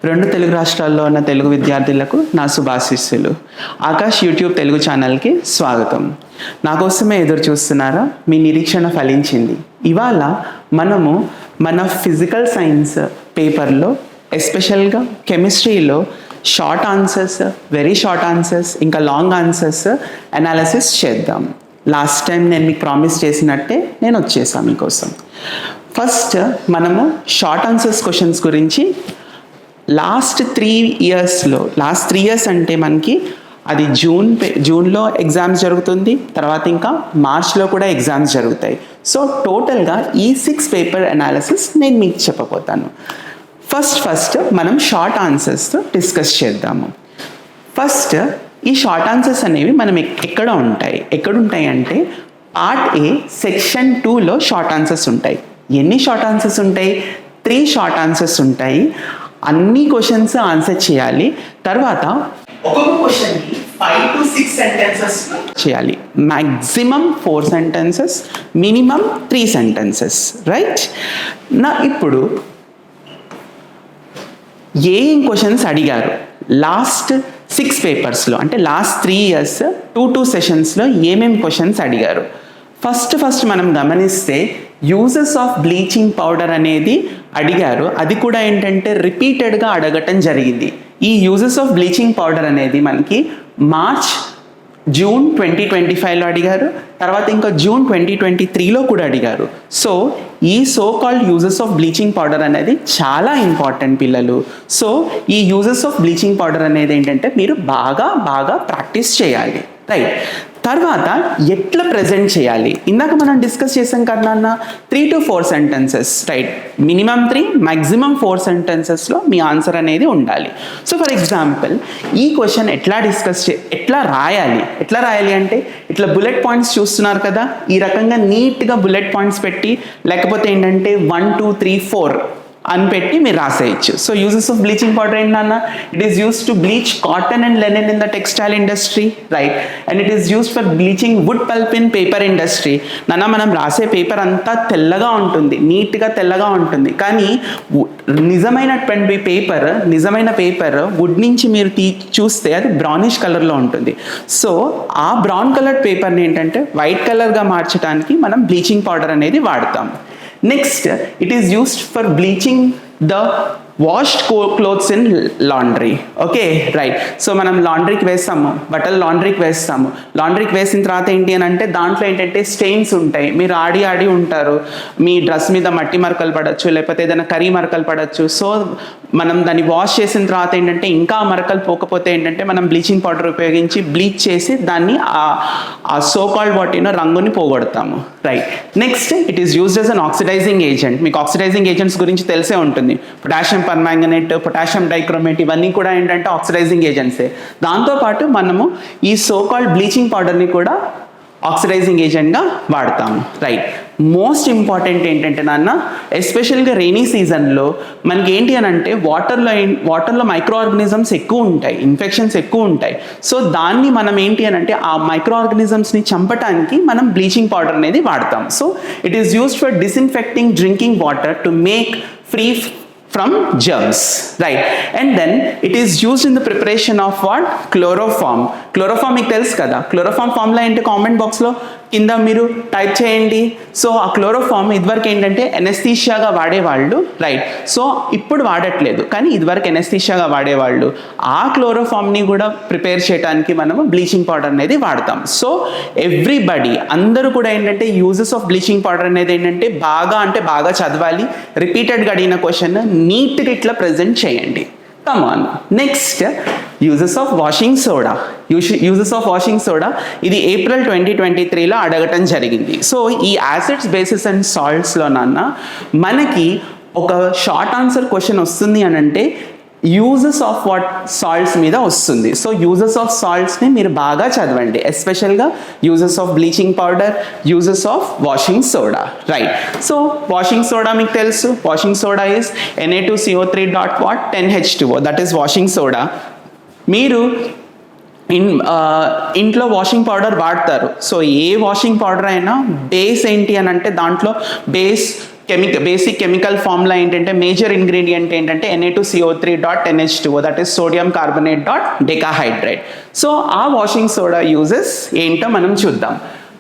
రెండు తెలుగు రాష్ట్రాల్లో ఉన్న తెలుగు విద్యార్థులకు నా శుభాశీస్సులు. ఆకాష్ యూట్యూబ్ తెలుగు ఛానల్కి స్వాగతం. నా కోసమే ఎదురు చూస్తున్నారా? మీ నిరీక్షణ ఫలించింది. ఇవాళ మనము మన ఫిజికల్ సైన్స్ పేపర్లో ఎస్పెషల్గా కెమిస్ట్రీలో short answers, very short answers, ఇంకా లాంగ్ ఆన్సర్స్ అనాలిసిస్ చేద్దాం. లాస్ట్ టైం నేను మీకు ప్రామిస్ చేసినట్టే నేను వచ్చేసాను మీకోసం. ఫస్ట్ మనము షార్ట్ ఆన్సర్స్ క్వశ్చన్స్ గురించి లాస్ట్ 3 ఇయర్స్ అంటే మనకి అది జూన్లో ఎగ్జామ్స్ జరుగుతుంది, తర్వాత ఇంకా మార్చ్లో కూడా ఎగ్జామ్స్ జరుగుతాయి. సో టోటల్గా ఈ 6 పేపర్ అనాలిసిస్ నేను మీకు చెప్పబోతాను. ఫస్ట్ మనం షార్ట్ ఆన్సర్స్తో డిస్కస్ చేద్దాము. ఫస్ట్ ఈ షార్ట్ ఆన్సర్స్ అనేవి మనం ఎక్కడుంటాయి అంటే పార్ట్ ఏ సెక్షన్ 2లో షార్ట్ ఆన్సర్స్ ఉంటాయి. ఎన్ని షార్ట్ ఆన్సర్స్ ఉంటాయి? 3 షార్ట్ ఆన్సర్స్ ఉంటాయి. అన్ని క్వశ్చన్స్ ఆన్సర్ చేయాలి. తర్వాత ఒక్కొక్క క్వశ్చన్కి 5 to 6 సెంటెన్సెస్ చేయాలి. Maximum 4 sentences, minimum 3 sentences, right? నా ఇప్పుడు ఏం క్వశ్చన్స్ అడిగారు లాస్ట్ 6 పేపర్స్లో, అంటే లాస్ట్ 3 ఇయర్స్ 2 సెషన్స్లో ఏమేమి క్వశ్చన్స్ అడిగారు? ఫస్ట్ మనం గమనిస్తే యూజెస్ ఆఫ్ బ్లీచింగ్ పౌడర్ అనేది అడిగారు. అది కూడా ఏంటంటే రిపీటెడ్గా అడగటం జరిగింది. ఈ యూజెస్ ఆఫ్ బ్లీచింగ్ పౌడర్ అనేది మనకి జూన్ 2025లో అడిగారు, తర్వాత ఇంకా జూన్ 2023లో కూడా అడిగారు. సో ఈ so called uses of bleaching powder అనేది చాలా ఇంపార్టెంట్ పిల్లలు. సో ఈ యూజెస్ ఆఫ్ బ్లీచింగ్ పౌడర్ అనేది ఏంటంటే మీరు బాగా ప్రాక్టీస్ చేయాలి, రైట్? తర్వాత ఎట్లా ప్రజెంట్ చేయాలి? ఇందాక మనం డిస్కస్ చేసాం కదా అన్న, 3 to 4 sentences, right? Minimum 3, maximum 4 సెంటెన్సెస్లో మీ ఆన్సర్ అనేది ఉండాలి. సో ఫర్ ఎగ్జాంపుల్ ఈ క్వశ్చన్ ఎట్లా రాయాలి అంటే ఇట్లా బుల్లెట్ పాయింట్స్ చూస్తున్నారు కదా, ఈ రకంగా నీట్గా బుల్లెట్ పాయింట్స్ పెట్టి, లేకపోతే ఏంటంటే 1 2 3 4 అని పెట్టి మీరు రాసేయచ్చు. So uses of bleaching powder ఏంటన్నా, it is used to bleach cotton and linen in the textile industry, right? And it is used for bleaching wood pulp in paper industry. మనం రాసే పేపర్ అంతా తెల్లగా ఉంటుంది, నీట్గా తెల్లగా ఉంటుంది, కానీ నిజమైన పేపర్ వుడ్ నుంచి మీరు చూస్తే అది బ్రౌనిష్ కలర్లో ఉంటుంది. సో ఆ బ్రౌన్ కలర్ పేపర్ని ఏంటంటే వైట్ కలర్గా మార్చడానికి మనం బ్లీచింగ్ పౌడర్ అనేది వాడతాం. Next, it is used for bleaching the washed clothes in laundry. Okay, right? So మనం లాండ్రీకి వేస్తాము, బట్టలు లాండ్రీకి వేసిన తర్వాత ఏంటి అని అంటే దాంట్లో ఏంటంటే స్టెయిన్స్ ఉంటాయి. మీరు ఆడి ఉంటారు, మీ డ్రెస్ మీద మట్టి మరకలు పడవచ్చు, లేకపోతే ఏదైనా కర్రీ మరకలు పడవచ్చు. సో మనం దాన్ని వాష్ చేసిన తర్వాత ఏంటంటే ఇంకా మరకలు పోకపోతే ఏంటంటే మనం బ్లీచింగ్ పౌడర్ ఉపయోగించి బ్లీచ్ చేసి దాన్ని ఆ సో కాల్డ్ వాటిలో రంగుని పోగొడతాము, right? Next, it is used as an oxidizing agent. మీకు ఆక్సిడైజింగ్ ఏజెంట్స్ గురించి తెలిసే ఉంటుంది. పొటాషియం పర్మాంగనేట్, పొటాషియం డైక్రోమేట్, ఇవన్నీ కూడా ఏంటంటే ఆక్సిడైజింగ్ ఏజెంట్సే. దాంతోపాటు మనము ఈ సో కాల్డ్ బ్లీచింగ్ పౌడర్ని కూడా ఆక్సిడైజింగ్ ఏజెంట్గా వాడతాము, రైట్? మోస్ట్ ఏంటంటే నాన్న, ఎస్పెషల్గా రెయినీ సీజన్లో మనకి ఏంటి అని అంటే వాటర్లో మైక్రో ఆర్గానిజమ్స్ ఎక్కువ ఉంటాయి, ఇన్ఫెక్షన్స్ ఎక్కువ ఉంటాయి. సో దాన్ని మనం ఏంటి అని అంటే ఆ మైక్రో ఆర్గానిజమ్స్ని చంపడానికి మనం బ్లీచింగ్ పౌడర్ అనేది వాడతాం. So it is used for disinfecting drinking water to make free from germs, right? And then it is used in the preparation of what? Chloroform మీకు తెలుసు కదా, క్లోరోఫామ్ ఫార్ములా ఏంటి? కామెంట్ బాక్స్లో కింద మీరు టైప్ చేయండి. సో ఆ క్లోరోఫామ్ ఇదివరకు ఏంటంటే ఎనస్థీషియాగా వాడేవాళ్ళు, రైట్? సో ఇప్పుడు వాడట్లేదు, కానీ ఇదివరకు ఎనస్థీషియాగా వాడేవాళ్ళు. ఆ క్లోరోఫామ్ని కూడా ప్రిపేర్ చేయడానికి మనము బ్లీచింగ్ పౌడర్ అనేది వాడతాం. సో ఎవ్రీబడి, అందరూ కూడా ఏంటంటే యూజెస్ ఆఫ్ బ్లీచింగ్ పౌడర్ అనేది ఏంటంటే బాగా చదవాలి. రిపీటెడ్గా అడిగిన క్వశ్చన్ నీట్గా ఇట్లా ప్రజెంట్ చేయండి. Come on. Next, uses of washing soda. ఇది ఏప్రిల్ 2023లో అడగటం జరిగింది. సో ఈ యాసిడ్స్, బేసిస్ అండ్ సాల్ట్స్లో నాన్న మనకి ఒక షార్ట్ ఆన్సర్ క్వశ్చన్ వస్తుంది అని అంటే యూజెస్ ఆఫ్ వాట్ సాల్ట్స్ మీద వస్తుంది. సో యూజెస్ ఆఫ్ సాల్ట్స్ని మీరు బాగా చదవండి, ఎస్పెషల్గా uses of bleaching powder, uses of washing soda, right? So washing soda మీకు తెలుసు, washing soda is Na2CO3.10H2O, that is washing soda. మీరు ఇంట్లో వాషింగ్ పౌడర్ వాడతారు. సో ఏ వాషింగ్ పౌడర్ అయినా బేస్ ఏంటి అని అంటే దాంట్లో బేస్ బేసిక్ కెమికల్ ఫార్ములా ఏంటంటే మేజర్ ఇంగ్రీడియంట్ ఏంటంటే Na2CO3.NH2O, that is sodium carbonate dot decahydride. So ఆ వాషింగ్ సోడా యూజెస్ ఏంటో మనం చూద్దాం.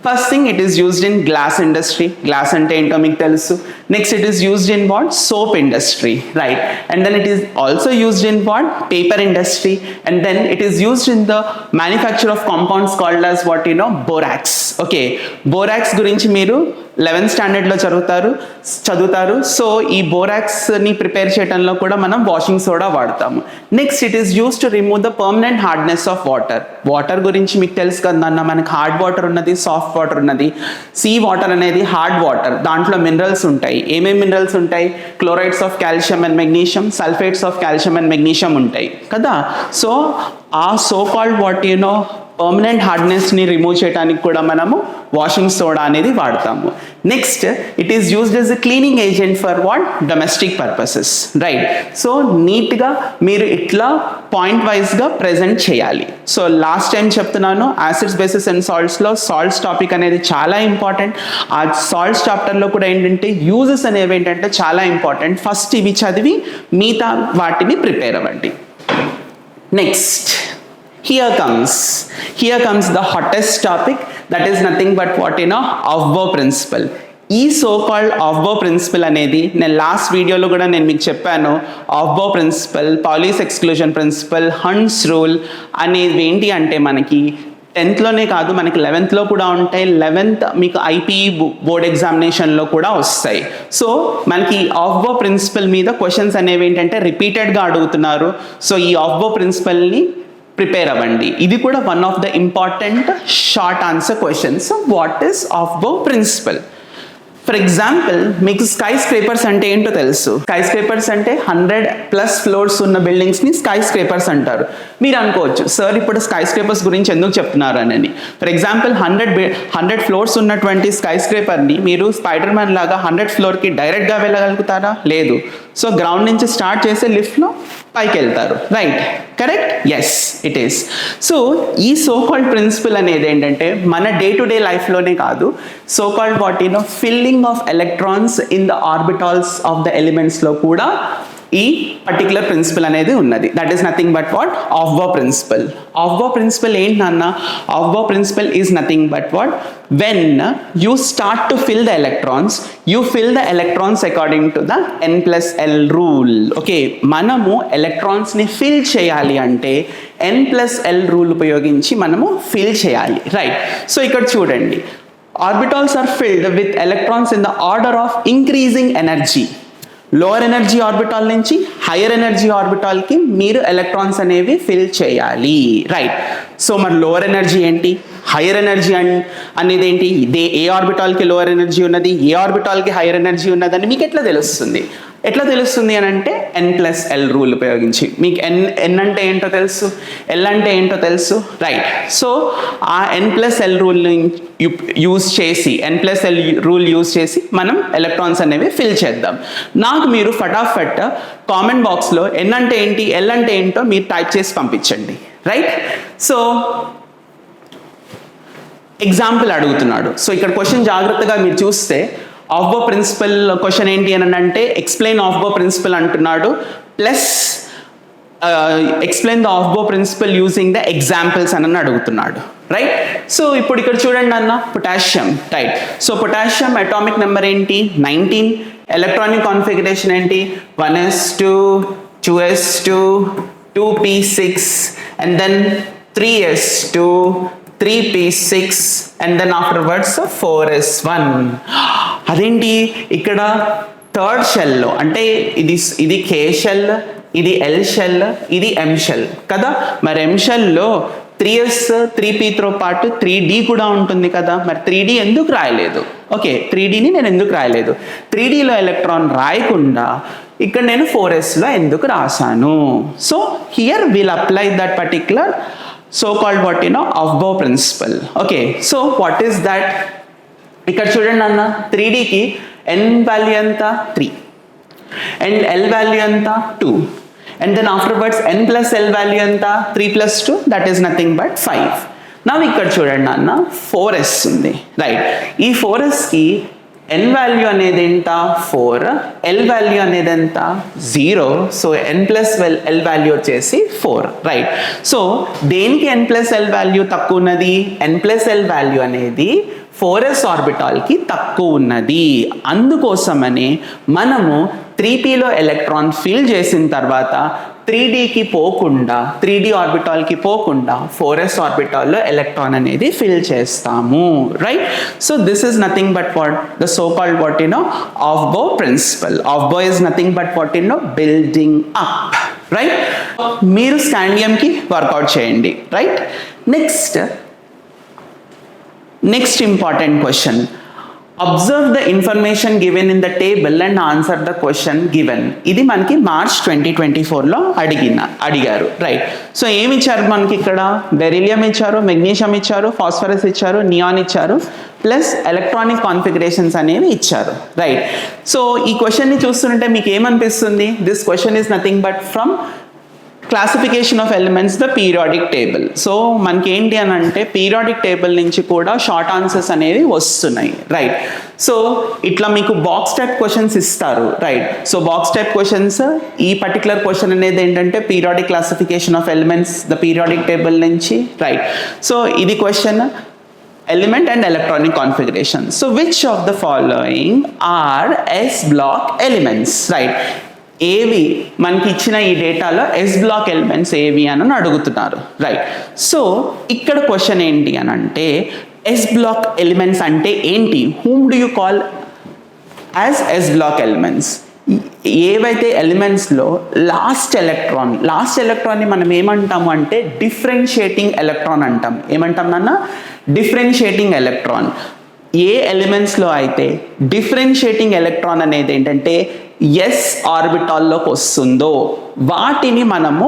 First thing, it is used in glass industry. Glass అంటే ఏంటో మీకు తెలుసు. Next, it is used in what? Soap industry, right? And then it is also used in what? Paper industry. And then it is used in the manufacture of compounds called as what borax. Okay, borax గురించి మీరు 11th స్టాండర్డ్లో చదువుతారు. So ఈ బోరాక్స్ని prepare చేయడంలో కూడా మనం washing soda వాడతాము. Next, it is use to remove the permanent hardness of water. Water గురించి మీకు తెలుసు కదన్న, మనకి హార్డ్ వాటర్ ఉన్నది, సాఫ్ట్ వాటర్ ఉన్నది. సీ వాటర్ అనేది హార్డ్ వాటర్, దాంట్లో మినరల్స్ ఉంటాయి. ఏమేమి మినరల్స్ ఉంటాయి? Chlorides of calcium and magnesium, sulphates of calcium and magnesium ఉంటాయి కదా. సో ఆ సో కాల్డ్ వాట్ పర్మనెంట్ హార్డ్నెస్ని రిమూవ్ చేయడానికి కూడా మనము వాషింగ్ సోడా అనేది వాడతాము. Next, it is used as a cleaning agent for what? Domestic purposes, right? So నీట్గా మీరు ఇట్లా పాయింట్ వైజ్గా ప్రజెంట్ చేయాలి. సో లాస్ట్ టైం చెప్తున్నాను, యాసిడ్స్, బేసిస్ అండ్ సాల్ట్స్లో సాల్ట్స్ టాపిక్ అనేది చాలా ఇంపార్టెంట్. ఆ సాల్ట్స్ చాప్టర్లో కూడా ఏంటంటే యూజెస్ అనేవి ఏంటంటే చాలా ఇంపార్టెంట్. ఫస్ట్ ఇవి చదివి మిగతా వాటిని ప్రిపేర్ అవ్వండి. Next, here comes the hottest topic, that is nothing but what Aufbau principle. ఈ సో కాల్డ్ ఆఫ్బో ప్రిన్సిపల్ అనేది నేను లాస్ట్ వీడియోలో కూడా నేను మీకు చెప్పాను. Aufbau principle, Pauli's exclusion principle, Hund's rule అనేవి ఏంటి అంటే మనకి 10thలోనే కాదు, మనకి 11thలో కూడా ఉంటాయి. 11th మీకు ఐపీఈ బోర్డ్ ఎగ్జామినేషన్లో కూడా వస్తాయి. సో మనకి ఆఫ్బో ప్రిన్సిపల్ మీద క్వశ్చన్స్ అనేవి ఏంటంటే రిపీటెడ్గా అడుగుతున్నారు. సో ఈ ఆఫ్బో ప్రిన్సిపల్ని ప్రిపేర్ అవ్వండి. ఇది కూడా one of the important short answer questions. What is Aufbau principle? For example, మీకు స్కై స్క్రేపర్స్ అంటే ఏంటో తెలుసు. స్కై స్క్రేపర్స్ అంటే 100+ ఫ్లోర్స్ ఉన్న బిల్డింగ్స్ని స్కై స్క్రేపర్స్ అంటారు. మీరు అనుకోవచ్చు, సార్ ఇప్పుడు స్కై స్క్రేపర్స్ గురించి ఎందుకు చెప్తున్నారు అని. ఫర్ ఎగ్జాంపుల్ 100 ఫ్లోర్స్ ఉన్నటువంటి స్కై స్క్రేపర్ని మీరు స్పైడర్ మ్యాన్ లాగా 100th ఫ్లోర్కి డైరెక్ట్గా వెళ్ళగలుగుతారా? లేదు. సో గ్రౌండ్ నుంచి స్టార్ట్ చేసే లిఫ్ట్లో పైకి వెళ్తారు, right? Correct? Yes, it is. So ఈ సో కాల్డ్ ప్రిన్సిపల్ అనేది ఏంటంటే మన డే టు డే లైఫ్లోనే కాదు, so called what filling of electrons in the orbitals of the ఎలిమెంట్స్లో కూడా ఈ పర్టికులర్ ప్రిన్సిపల్ అనేది ఉన్నది. That is nothing but what? ఆఫ్బో principle. Aufbau principle ఏంటన్న? Aufbau principle is nothing but what? when you start to fill the electrons, you fill the electrons according to the n+l rule. Okay, మనము electrons ని fill చేయాలి అంటే n+l rule ఉపయోగించి మనము fill చేయాలి, right? So ఇక్కడ చూడండి, orbitals are filled with electrons in the order of increasing energy. Lower energy orbital నుంచి హైయర్ ఎనర్జీ ఆర్బిటాల్కి మీరు ఎలక్ట్రాన్స్ అనేవి ఫిల్ చేయాలి, రైట్? సో మరి లోవర్ ఎనర్జీ ఏంటి, హైయర్ ఎనర్జీ అనేది ఏంటి? ఇదే ఏ ఆర్బిటాల్కి లోవర్ ఎనర్జీ ఉన్నది, ఏ ఆర్బిటాల్కి హైయర్ ఎనర్జీ ఉన్నదని మీకు ఎట్లా తెలుస్తుంది? అని అంటే n+l రూల్ ఉపయోగించి. మీకు n అంటే ఏంటో తెలుసు, l అంటే ఏంటో తెలుసు, రైట్? సో ఆ n+l రూల్ని యూజ్ చేసి, n+l రూల్ యూజ్ చేసి మనం ఎలక్ట్రాన్స్ అనేవి ఫిల్ చేద్దాం. నాకు మీరు ఫటాఫట్ కామెంట్ బాక్స్లో n అంటే ఏంటి, l అంటే ఏంటో మీరు టైప్ చేసి పంపించండి, రైట్? సో ఎగ్జాంపుల్ అడుగుతున్నాడు. సో ఇక్కడ క్వశ్చన్ జాగ్రత్తగా మీరు చూస్తే, ఆఫ్బో ప్రిన్సిపల్ క్వశ్చన్ ఏంటి అని అంటే ఎక్స్ప్లెయిన్ ఆఫ్బో ప్రిన్సిపల్ అంటున్నాడు, plus explain the aufbau principle using the examples అని అడుగుతున్నాడు, రైట్? సో ఇప్పుడు ఇక్కడ చూడండి అన్న, potassium, right? So potassium atomic number ఏంటి? 19. ఎలక్ట్రానిక్ కాన్ఫిగరేషన్ ఏంటి? 1s2, 2s2, 2p6 and then 3s2, 3p6 and then afterwards 4s1. అదేంటి ఇక్కడ థర్డ్ షెల్లో అంటే ఇది కే షెల్, ఇది ఎల్ షెల్, ఇది ఎం షెల్ కదా. మరి ఎం షెల్లో 3s 3pతో పాటు 3d కూడా ఉంటుంది కదా. మరి 3d ఎందుకు రాయలేదు? ఓకే, 3dని నేను ఎందుకు రాయలేదు? 3dలో ఎలక్ట్రాన్ రాయకుండా ఇక్కడ నేను 4sలో ఎందుకు రాశాను? So here will apply that particular so called what ఆఫ్బో principle. Okay, so what is that? ఇక్కడ చూడండి అన్న, 3dకి n వాల్యూ ఎంత? 3 అండ్ l వాల్యూ ఎంత? 2 and then afterwards n+l value ఎంత? 3+2, that is nothing but 5. నా ఇక్కడ చూడండి అన్న, 4s ఉంది, రైట్? ఈ 4sకి ఎన్ వాల్యూ అనేది ఎంత 4, ఎల్ వాల్యూ అనేది ఎంత 0. సో ఎన్ ప్లస్ ఎల్ వాల్యూ వచ్చేసి 4, రైట్. సో దేనికి ఎన్ ప్లస్ ఎల్ వాల్యూ తక్కువ ఉన్నది? ఎన్ ప్లస్ ఎల్ వాల్యూ అనేది 4s ఆర్బిటాల్కి తక్కువ ఉన్నది. అందుకోసమని మనము 3pలో ఎలక్ట్రాన్ ఫిల్ చేసిన తర్వాత 3dకి పోకుండా 3d ఆర్బిటాల్కి పోకుండా 4s ఆర్బిటాల్లో ఎలక్ట్రాన్ అనేది ఫిల్ చేస్తాము, right. So this is nothing but what the so called what aufbau principle. Aufbau is nothing but what building up, right. మీరు స్కాండియంకి వర్కౌట్ చేయండి, right. Next important question. Observe the information given in the table and answer the question given. ఇది మనకి March 2024లో అడిగారు, right. So ఏమి ఇచ్చారు మనకి ఇక్కడ? బెరిలియం ఇచ్చారు, మెగ్నీషియం ఇచ్చారు, ఫాస్ఫరస్ ఇచ్చారు, నియాన్ ఇచ్చారు, ప్లస్ ఎలక్ట్రానిక్ కాన్ఫిగరేషన్స్ అనేవి ఇచ్చారు, రైట్. సో ఈ క్వశ్చన్ని చూస్తుంటే మీకు ఏమనిపిస్తుంది? This question is nothing but from classification of elements the periodic table. So మనకి ఏంటి అని అంటే పీరియాడిక్ టేబుల్ నుంచి కూడా షార్ట్ ఆన్సర్స్ అనేవి వస్తున్నాయి, రైట్. సో ఇట్లా మీకు బాక్స్ టైప్ క్వశ్చన్స్ ఇస్తారు, right. So box type questions, ఈ పర్టికులర్ క్వశ్చన్ అనేది ఏంటంటే periodic classification of elements the periodic table నుంచి, రైట్. సో ఇది question element and electronic configuration. So which of the following are S block elements, right? ఏవి మనకి ఇచ్చిన ఈ డేటాలో ఎస్ బ్లాక్ ఎలిమెంట్స్ ఏవి అని అడుగుతున్నారు, రైట్. సో ఇక్కడ క్వశ్చన్ ఏంటి అని అంటే ఎస్ బ్లాక్ ఎలిమెంట్స్ అంటే ఏంటి? Whom do you call as S block elements? ఏవైతే ఎలిమెంట్స్లో లాస్ట్ ఎలక్ట్రాన్ని మనం ఏమంటాము అంటే డిఫరెన్షియేటింగ్ ఎలక్ట్రాన్ అంటాం. ఏమంటాం నాన్న? Differentiating electron. ఏ ఎలిమెంట్స్లో అయితే డిఫరెన్షియేటింగ్ ఎలక్ట్రాన్ అనేది ఏంటంటే ఎస్ ఆర్బిటాల్లోకి వస్తుందో వాటిని మనము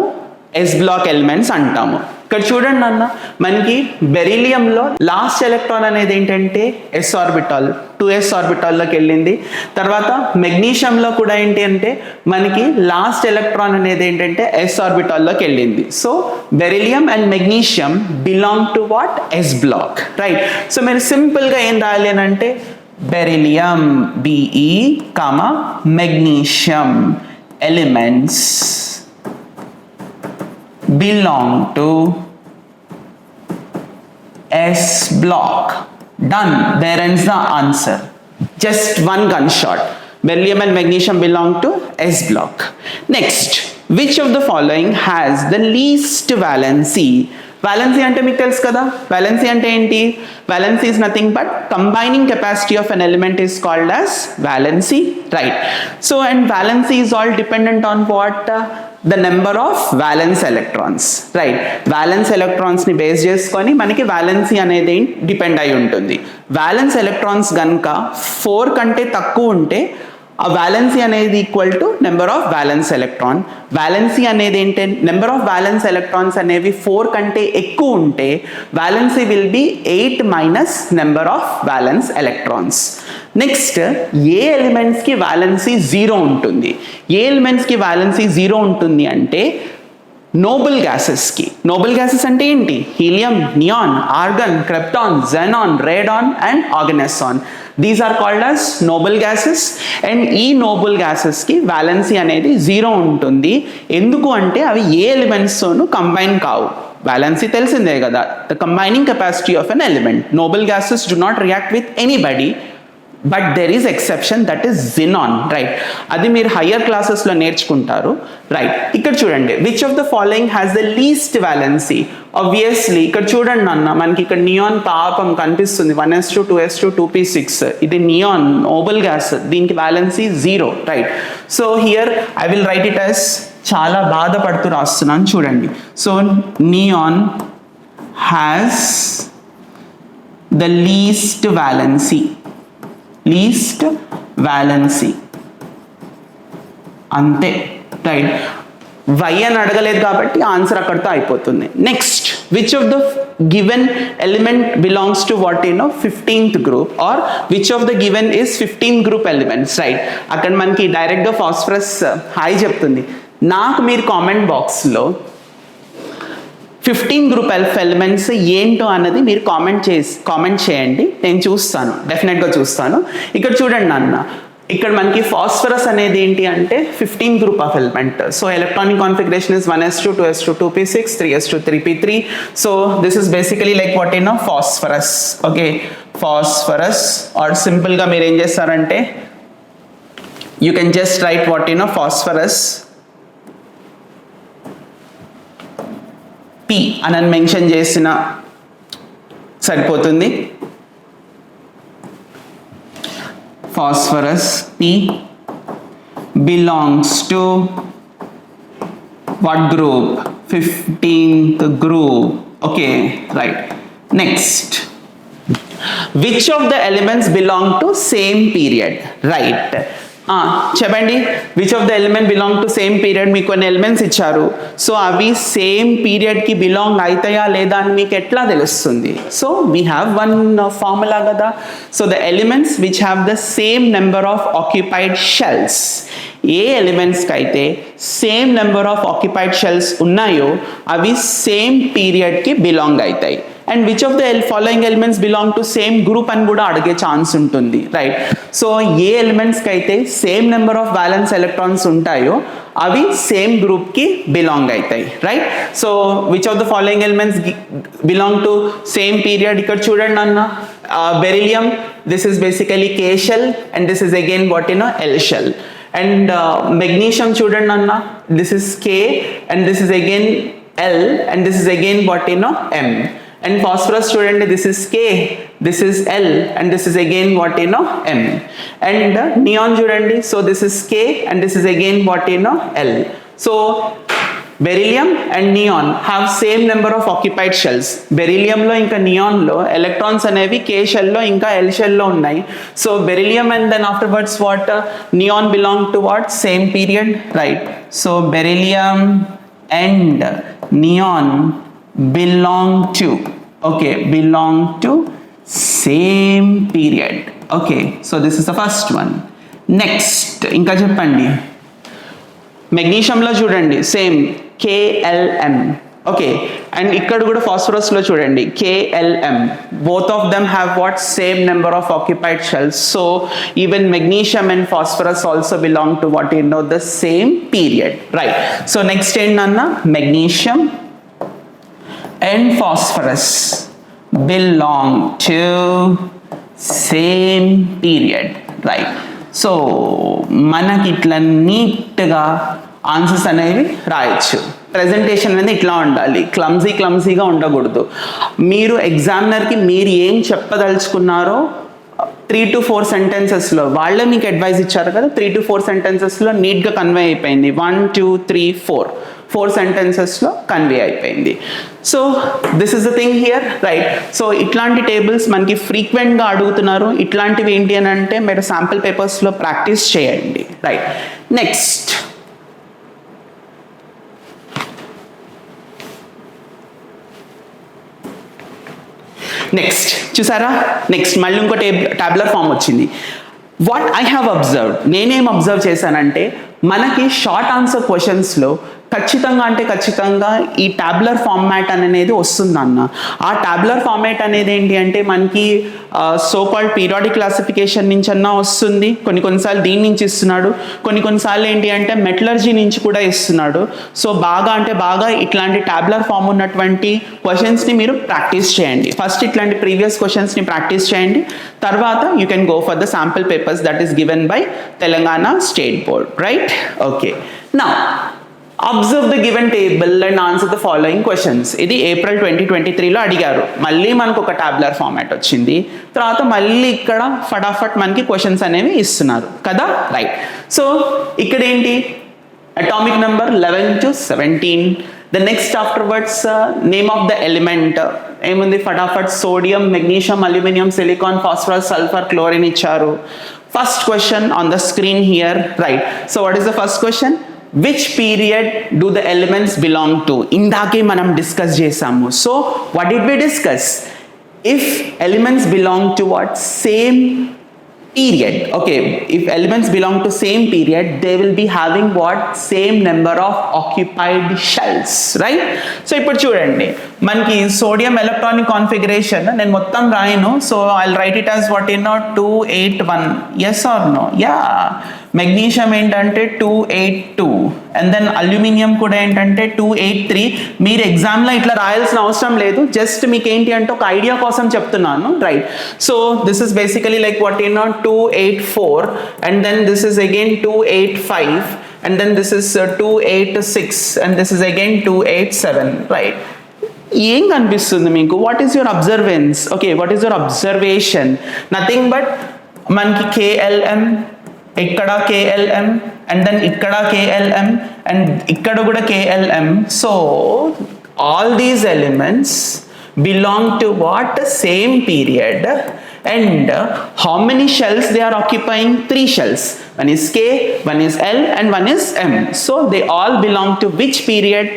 ఎస్ బ్లాక్ ఎలిమెంట్స్ అంటాము. ఇక్కడ చూడండి అన్న, మనకి బెరిలియంలో లాస్ట్ ఎలక్ట్రాన్ అనేది ఏంటంటే ఎస్ ఆర్బిటాల్, 2s ఆర్బిటాల్లోకి వెళ్ళింది. తర్వాత మెగ్నీషియంలో కూడా ఏంటి అంటే మనకి లాస్ట్ ఎలక్ట్రాన్ అనేది ఏంటంటే ఎస్ ఆర్బిటాల్లోకి వెళ్ళింది. So beryllium and magnesium belong to what? S block, right. So మీరు సింపుల్గా ఏం రాయాలి అని అంటే beryllium BE, magnesium elements belong to S block. Done. There ends the answer. Just one gunshot. Beryllium and magnesium belong to S block. Next, which of the following has the least valency? Valency అంటే మీకు తెలుసు కదా. Valency అంటే ఏంటి? Valency is nothing but combining capacity of an element is called as valency, right? So and valency is all dependent on what? The number of valence electrons, right? Valence electrons ని base చేసుకొని మనకి valency అనేది depend అయి ఉంటుంది. Valence electrons గనుక 4 కంటే తక్కువ ఉంటే ఆ valency అనేది equal to number of valence electron. Valency అనేది ఏంటి? నెంబర్ ఆఫ్ valence electrons అనేవి 4 కంటే ఎక్కువ ఉంటే valency will be 8 minus number of valence electrons. Next, ఏ ఎలిమెంట్స్కి వాలెన్సీ 0 ఉంటుంది? ఏ ఎలిమెంట్స్కి వాలెన్సీ 0 ఉంటుంది అంటే నోబుల్ గ్యాసెస్కి. నోబుల్ గ్యాసెస్ అంటే ఏంటి? Helium, neon, argon, krypton, xenon, radon and oganesson. These are called as noble gases. And ఈ నోబుల్ గ్యాసెస్కి వాలెన్సీ అనేది 0 ఉంటుంది. ఎందుకు అంటే అవి ఏ ఎలిమెంట్స్తోనూ కంబైన్ కావు. వాలెన్సీ తెలిసిందే కదా, the combining capacity of an element. Nobel gases do not react with anybody, but there is exception, that is xenon, right. అది మీరు హయ్యర్ క్లాసెస్లో నేర్చుకుంటారు, రైట్. ఇక్కడ చూడండి, which of the following has the least valency? Obviously ఇక్కడ చూడండి అన్న, మనకి ఇక్కడ నియాన్ పాపం కనిపిస్తుంది, 1s2 2s2 2p6. ఇది నియాన్ నోబుల్ గ్యాస్, దీనికి valency 0, right. So here I will write it as, చాలా బాధపడుతూ రాస్తున్నాను చూడండి. So neon has the least valency, least valency అంతే, రైట్. వై అని అడగలేదు కాబట్టి ఆన్సర్ అక్కడితో అయిపోతుంది. Next, which of the given element belongs to what 15th group, or which of the given is 15 group elements, right. అక్కడ మనకి డైరెక్ట్గా phosphorus hi చెప్తుంది. నాకు మీరు కామెంట్ బాక్స్లో 15 గ్రూప్ ఎలిమెంట్స్ ఏంటో అన్నది మీరు కామెంట్ చేయండి, నేను చూస్తాను, డెఫినెట్గా చూస్తాను. ఇక్కడ చూడండి అన్న, ఇక్కడ మనకి ఫాస్ఫరస్ అనేది ఏంటి అంటే 15 group of element. So electronic configuration is 1s2 2s2 2p6 3s2 3p3. So this is basically like what you know phosphorus. Okay, phosphorus. Or సింపుల్గా మీరు ఏం చేస్తారంటే you can just write what you know phosphorus P అని mention చేసిన సరిపోతుంది. Phosphorus P belongs to what group? 15th group. Okay, right. Next, which of the elements belong to same period? Right. చెప్పండి, which of the element belong to same period. మీకు కొన్ని elements ఇచ్చారు, so అవి same పీరియడ్కి belong అవుతాయా లేదా అని మీకు ఎట్లా తెలుస్తుంది? So we have one formula కదా. So the elements which have the same number of occupied shells, ఏ ఎలిమెంట్స్కి అయితే same number of occupied shells ఉన్నాయో అవి సేమ్ పీరియడ్కి బిలాంగ్ అవుతాయి. And which of the following elements belong to same group అని కూడా అడిగే ఛాన్స్ ఉంటుంది, రైట్. సో ఏ ఎలిమెంట్స్కి అయితే same number of violence electrons ఉంటాయో అవి సేమ్ గ్రూప్కి బిలాంగ్ అవుతాయి, right. So which of the following elements belong to same period? ఇక్కడ చూడండి అన్న, beryllium, this is basically K shell and this is again what you know L shell. And magnesium చూడండి అన్న, this is K and this is again L and this is again what you know M. And phosphorus చూడండి, this is K, this is L and this is again what you know M. And neon చూడండి, so this is K and this is again what you know L. So beryllium and neon have same number of occupied shells. beryllium లో ఇంకా neon లో electrons అనేవి K shell లో ఇంకా L shell లో ఉన్నాయి. So beryllium and then afterwards what neon belong to what same period, right. So beryllium and neon belong to same period. Okay, so this is the first one. Next, ఇంకా చెప్పండి, మెగ్నీషియంలో చూడండి same KLM. Okay, and ఇక్కడ కూడా ఫాస్ఫరస్లో చూడండి KLM. Both of them have what same number of occupied shells. So even magnesium and phosphorus also belong to what you know the same period, right. So next ఏంటన్నా, magnesium and phosphorus belong to same period, right. So మనకి ఇట్లా నీట్గా answers అనేవి రాయొచ్చు. Presentation అనేది ఇట్లా ఉండాలి, క్లమ్జీగా ఉండకూడదు. మీరు ఎగ్జామినర్కి మీరు ఏం చెప్పదలుచుకున్నారో 3 to 4 సెంటెన్సెస్లో వాళ్ళే మీకు అడ్వైజ్ ఇచ్చారు కదా, 3 to 4 సెంటెన్సెస్లో నీట్గా కన్వే అయిపోయింది. 1 2 3 4 సెంటెన్సెస్లో కన్వే అయిపోయింది. So this is the thing here, right. So ఇట్లాంటి టేబుల్స్ మనకి ఫ్రీక్వెంట్గా అడుగుతున్నారు. ఇట్లాంటివి ఏంటి అని అంటే మీరు శాంపిల్ పేపర్స్లో ప్రాక్టీస్ చేయండి, రైట్. నెక్స్ట్, చూసారా, నెక్స్ట్ మళ్ళీ ఇంకో టాబ్యులర్ ఫామ్ వచ్చింది. వాట్ ఐ హ్యావ్ అబ్జర్వ్డ్, నేనేం అబ్జర్వ్ చేశానంటే మనకి షార్ట్ ఆన్సర్ క్వశ్చన్స్లో ఖచ్చితంగా ఈ టాబ్యులర్ ఫార్మాట్ అనేది వస్తుందన్న. ఆ టాబ్యులర్ ఫార్మాట్ అనేది ఏంటి అంటే మనకి సో కాల్డ్ పీరియాడిక్ క్లాసిఫికేషన్ నుంచి అన్నా వస్తుంది, కొన్నిసార్లు దీని నుంచి ఇస్తున్నాడు, కొన్నిసార్లు ఏంటి అంటే మెటలర్జీ నుంచి కూడా ఇస్తున్నాడు. సో బాగా ఇట్లాంటి టాబ్యులర్ ఫామ్ ఉన్నటువంటి క్వశ్చన్స్ని మీరు ప్రాక్టీస్ చేయండి. ఫస్ట్ ఇట్లాంటి ప్రీవియస్ క్వశ్చన్స్ని ప్రాక్టీస్ చేయండి, తర్వాత you can go for the sample papers that is given by Telangana state board, right. Okay, now observe the given table and answer the following questions. ఇది April 2023లో అడిగారు. మళ్ళీ మనకు ఒక టాబ్యులర్ ఫార్మాట్ వచ్చింది, తర్వాత మళ్ళీ ఇక్కడ ఫటాఫట్ మనకి క్వశ్చన్స్ అనేవి ఇస్తున్నారు కదా, రైట్. సో ఇక్కడ ఏంటి, atomic number 11 to 17. The next afterwards name of the element ఏముంది, ఫటాఫట్ sodium, magnesium, aluminium, silicon, phosphorus, sulphur, chlorine ఇచ్చారు. First question on the screen here, right. So what is the first question, which period do the elements belong to? ఇందాకే మనం discuss చేసాము. So what did we discuss? If elements belong to what same period. Okay, if elements belong to same period, they will be having what? Same number of occupied shells, right? So ఇప్పుడు చూడండి, మనకి sodium electronic configuration నేను మొత్తం రాయను, so I'll write it as what 281. yes or no? Yeah. Magnesium ఏంటంటే 282, and then aluminium కూడా ఏంటంటే 283. మీరు ఎగ్జామ్లో ఇట్లా రాయాల్సిన అవసరం లేదు, జస్ట్ మీకు ఏంటి అంటే ఒక ఐడియా కోసం చెప్తున్నాను, right? So this is basically like what 284, and then this is again 285, and then this is 286, and this is again 287, right? ఏం కనిపిస్తుంది మీకు? What is your observance? Okay, what is your observation? Nothing but మనకి KLM, ఇక్కడ KLM, and then ఇక్కడ KLM, and ఇక్కడ కూడా KLM. So all these elements belong to what? Same period. And how many shells they are occupying? 3 shells. One is K, one is L, and one is M. So they all belong to which period?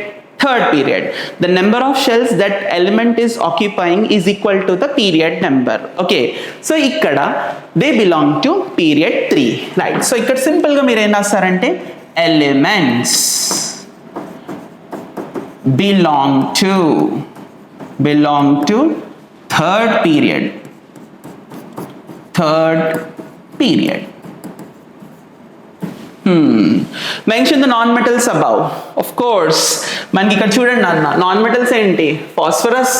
Third period. The number of shells that element is occupying is equal to the period number. Okay, so ikkada they belong to period 3, right? So ikkada simple ga meer em rastarante, elements belong to third period. Mention the non-metals above. Of course, మనకి ఇక్కడ చూడండి అన్న, non-metals ఏంటి? Phosphorus,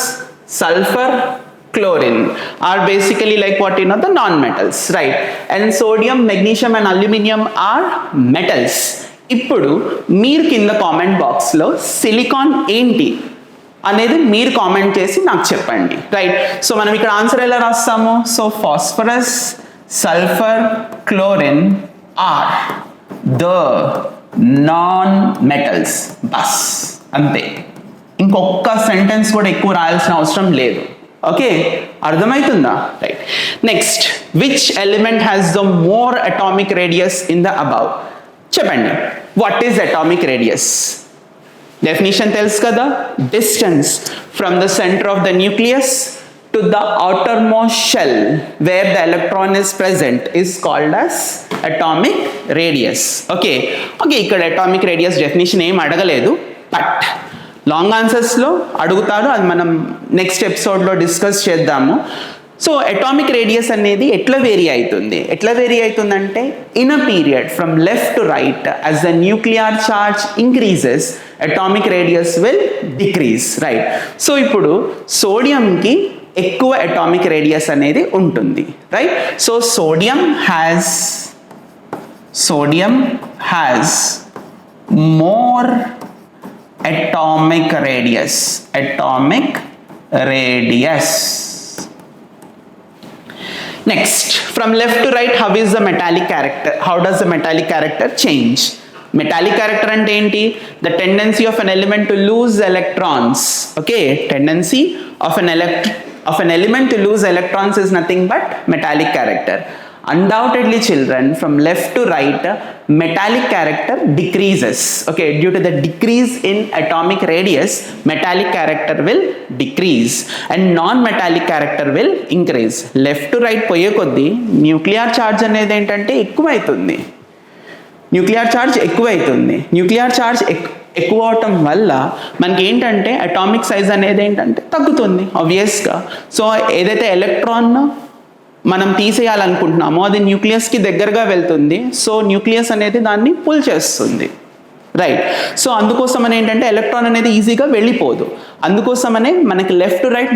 sulfur, chlorine are basically like what the non-metals, right? And sodium, magnesium and aluminum are metals. ఇప్పుడు మీరు కింద comment బాక్స్లో silicon ఏంటి అనేది మీరు కామెంట్ చేసి నాకు చెప్పండి, రైట్? సో మనం ఇక్కడ ఆన్సర్ ఎలా రాస్తాము? So phosphorus, sulphur, chlorine are the non metals. బస్, అంతే. ఇంకొక సెంటెన్స్ కూడా ఎక్కువ రాయాల్సిన అవసరం లేదు. ఓకే, అర్థమవుతుందా? Right. Next, which element has the more atomic radius in the above? చెప్పండి, what is atomic radius? Definition tells kada, distance from the center of the nucleus to the outermost shell where the electron is present is called as atomic radius. Okay, ikkada atomic radius definition em adagaledu, but long ఆన్సర్స్లో అడుగుతారు, అది మనం next ఎపిసోడ్లో discuss చేద్దాము. So atomic radius అనేది ఎట్లా vary అవుతుందంటే in a period from left to right as the nuclear charge increases atomic radius will decrease, right? So ఇప్పుడు సోడియంకి ఎక్కువ అటామిక్ రేడియస్ అనేది ఉంటుంది, right? So sodium has more atomic radius. Next, from left to right, how is the metallic character? How does the metallic character change? Metallic character ante enti? The tendency of an element to lose electrons. Okay, tendency of an element to lose electrons is nothing but metallic character. Undoubtedly children, from left to right, metallic character decreases. Okay, due to the decrease in atomic radius, metallic character will decrease and non-metallic character will increase. Left to right poye koddi nuclear charge anedi entante ekkuvaitundi. Nuclear charge ఎక్కువ అవటం వల్ల మనకి ఏంటంటే atomic size అనేది ఏంటంటే తగ్గుతుంది ఆబ్వియస్గా. So ఏదైతే ఎలక్ట్రాన్ మనం తీసేయాలనుకుంటున్నామో అది న్యూక్లియస్కి దగ్గరగా వెళ్తుంది, సో న్యూక్లియస్ అనేది దాన్ని పుల్ చేస్తుంది, రైట్? సో అందుకోసమని ఏంటంటే ఎలక్ట్రాన్ అనేది ఈజీగా వెళ్ళిపోదు. అందుకోసమనే మనకి left to right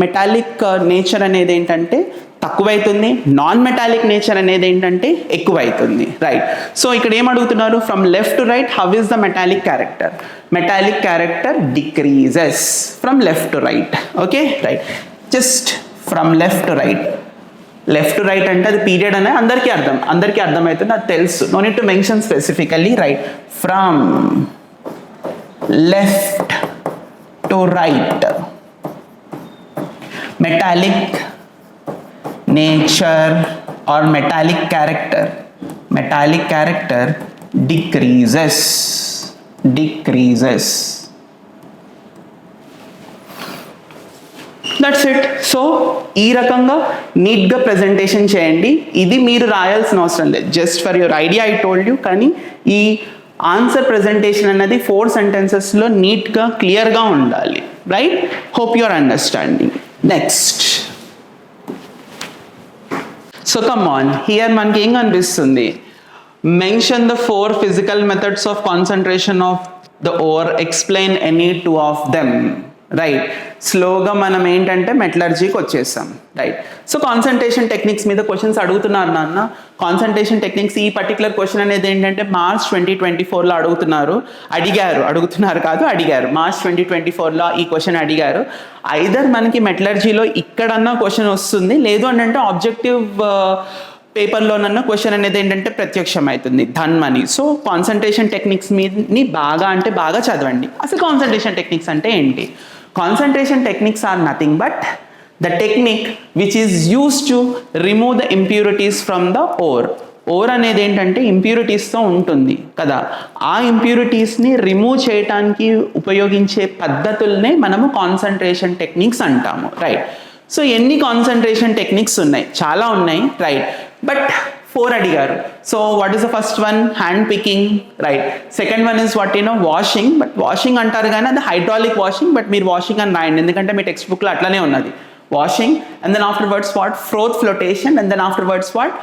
metallic nature అనేది ఏంటంటే తక్కువైతుంది, నాన్ మెటాలిక్ నేచర్ అనేది ఏంటంటే ఎక్కువైతుంది, రైట్? సో ఇక్కడ ఏం అడుగుతున్నారు? From left to right how is the metallic character? Metallic character decreases from left to right. Okay, right. Just from left to right అంటే అది period అనే అందరికీ అర్థమవుతుంది, అది తెలుసు. No need to mention specifically, right? From left to right metallic nature or metallic character decreases. That's it. So ఈ రకంగా నీట్గా ప్రజెంటేషన్ చేయండి. ఇది మీరు రాయాల్సిన అవసరం లేదు, just for your idea I told you. కానీ ఈ ఆన్సర్ ప్రజెంటేషన్ అన్నది 4 సెంటెన్సెస్లో నీట్గా క్లియర్గా ఉండాలి. Right? Hope your understanding. Next, so come on, here మనకి ఏం కనిపిస్తుంది? Mention the 4 physical methods of concentration of the ore, explain any 2 of them. Right? స్లోగా మనం ఏంటంటే మెటలర్జీకి వచ్చేసాం. రైట్? సో కాన్సన్ట్రేషన్ టెక్నిక్స్ మీద క్వశ్చన్స్ అడుగుతున్నారు నాన్న. కాన్సన్ట్రేషన్ టెక్నిక్స్, ఈ పర్టికులర్ క్వశ్చన్ అనేది ఏంటంటే మార్చ్ 2024లో అడిగారు. మార్చ్ 2024లో ఈ క్వశ్చన్ అడిగారు. ఐదర్ మనకి మెటలర్జీలో ఇక్కడన్నా క్వశ్చన్ వస్తుంది, లేదు అంటే ఆబ్జెక్టివ్ పేపర్లోనన్నా క్వశ్చన్ అనేది ఏంటంటే ప్రత్యక్షమవుతుంది ధన్మని. సో కాన్సన్ట్రేషన్ టెక్నిక్స్ మీదని బాగా చదవండి. అసలు కాన్సన్ట్రేషన్ టెక్నిక్స్ అంటే ఏంటి? Concentration techniques are nothing but the technique which is used to remove the impurities from the ore. Ore అనేది ఏంటంటే ఇంప్యూరిటీస్తో ఉంటుంది కదా, ఆ ఇంప్యూరిటీస్ని రిమూవ్ చేయడానికి ఉపయోగించే పద్ధతుల్నే మనము కాన్సన్ట్రేషన్ టెక్నిక్స్ అంటాము. రైట్? సో ఎన్ని కాన్సన్ట్రేషన్ టెక్నిక్స్ ఉన్నాయి? చాలా ఉన్నాయి. రైట్? బట్ 4 అడిగారు. So what is the first one? Hand picking. Right? Second one is what washing. But washing అంటారు కానీ అది హైడ్రాలిక్ వాషింగ్, బట్ మీరు వాషింగ్ అని రాయండి ఎందుకంటే మీ టెక్స్ట్ బుక్లో అట్లనే ఉన్నది washing. And then afterwards what? Froth flotation. And then afterwards what?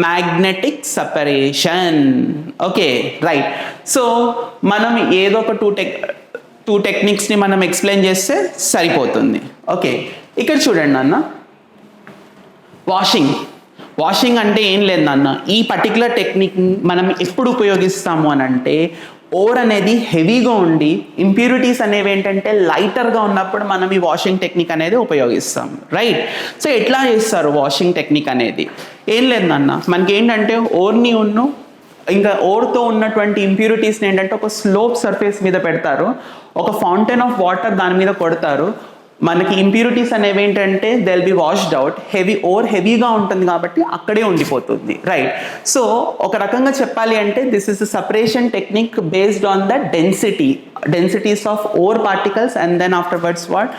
Magnetic separation. Okay, right. So మనం ఏదో ఒక టూ టెక్నిక్స్ని మనం ఎక్స్ప్లెయిన్ చేస్తే సరిపోతుంది. ఓకే, ఇక్కడ చూడండి అన్న, వాషింగ్ అంటే ఏం లేదు నాన్న, ఈ పర్టికులర్ టెక్నిక్ మనం ఎప్పుడు ఉపయోగిస్తాము అని అంటే ఓర్ అనేది హెవీగా ఉండి ఇంప్యూరిటీస్ అనేవి ఏంటంటే లైటర్గా ఉన్నప్పుడు మనం ఈ వాషింగ్ టెక్నిక్ అనేది ఉపయోగిస్తాం. రైట్? సో ఎట్లా చేస్తారు వాషింగ్ టెక్నిక్ అనేది? ఏం లేదు నాన్న, మనకి ఏంటంటే ఇంకా ఓర్తో ఉన్నటువంటి ఇంప్యూరిటీస్ని ఏంటంటే ఒక స్లోప్ సర్ఫేస్ మీద పెడతారు, ఒక ఫౌంటైన్ ఆఫ్ వాటర్ దాని మీద కొడతారు. మనకి ఇంప్యూరిటీస్ అనేవి ఏంటంటే they will be washed out. హెవీగా ఉంటుంది కాబట్టి అక్కడే ఉండిపోతుంది. రైట్? సో ఒక రకంగా చెప్పాలి అంటే this is the separation technique based on the densities of ore particles and then afterwards what?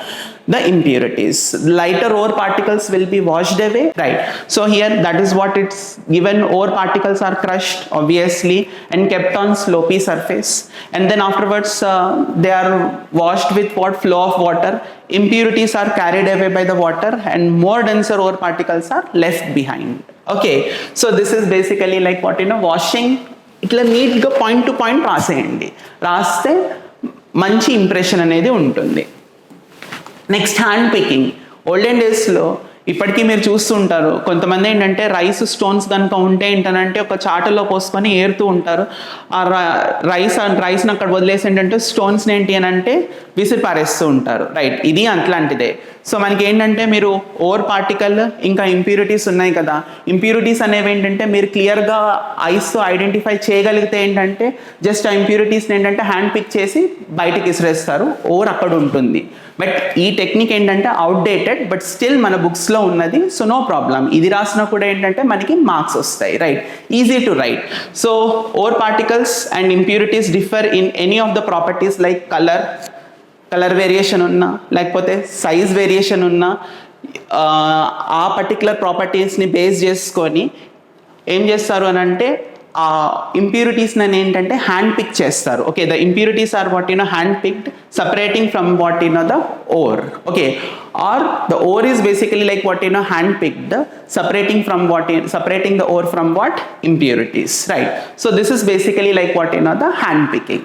The impurities. Lighter ore particles will be washed away. Right? So here that is what it's given. Ore particles are crushed obviously and kept on slopy surface, and then afterwards they are washed with what? Flow of water. Impurities are carried away by the water and more denser ore particles are left behind. Okay, so this is basically like what washing. ఇట్లా నీట్గా point to point రాసేయండి, రాస్తే మంచి impression అనేది ఉంటుంది. Next, hand picking. Olden డేస్లో ఇప్పటికీ మీరు చూస్తుంటారు, కొంతమంది ఏంటంటే రైస్ స్టోన్స్ కనుక ఉంటే ఏంటంటే ఒక చాటలో పోసుకొని ఏరుతూ ఉంటారు. ఆ రైస్ని అక్కడ వదిలేసి ఏంటంటే స్టోన్స్ని ఏంటి అని అంటే విసిరి పారేస్తూ ఉంటారు. రైట్? ఇది అట్లాంటిదే. సో మనకి ఏంటంటే మీరు ఓర్ పార్టికల్ ఇంకా ఇంప్యూరిటీస్ ఉన్నాయి కదా, ఇంప్యూరిటీస్ అనేవి ఏంటంటే మీరు క్లియర్గా ఐస్తో ఐడెంటిఫై చేయగలిగితే ఏంటంటే జస్ట్ ఆ ఇంప్యూరిటీస్ని ఏంటంటే హ్యాండ్ పిక్ చేసి బయటికి విసిరేస్తారు, ఓర్ అక్కడ ఉంటుంది. బట్ ఈ టెక్నిక్ ఏంటంటే అవుట్డేటెడ్, బట్ స్టిల్ మన బుక్స్లో ఉన్నది. సో నో ప్రాబ్లం, ఇది రాసినా కూడా ఏంటంటే మనకి మార్క్స్ వస్తాయి. Right? Easy to write. So ore particles and impurities differ in any of the properties like colour variation ఉన్నా, లేకపోతే సైజ్ వేరియేషన్ ఉన్నా, ఆ పర్టికులర్ ప్రాపర్టీస్ని బేస్ చేసుకొని ఏం చేస్తారు అని అంటే ఆ ఇంప్యూరిటీస్ని ఏంటంటే హ్యాండ్ పిక్ చేస్తారు. Okay, the impurities are what hand picked, separating from what the ore. Okay, or the ore is basically like what hand picked, separating the ore from what? Impurities. Right? So this is basically like what the hand picking.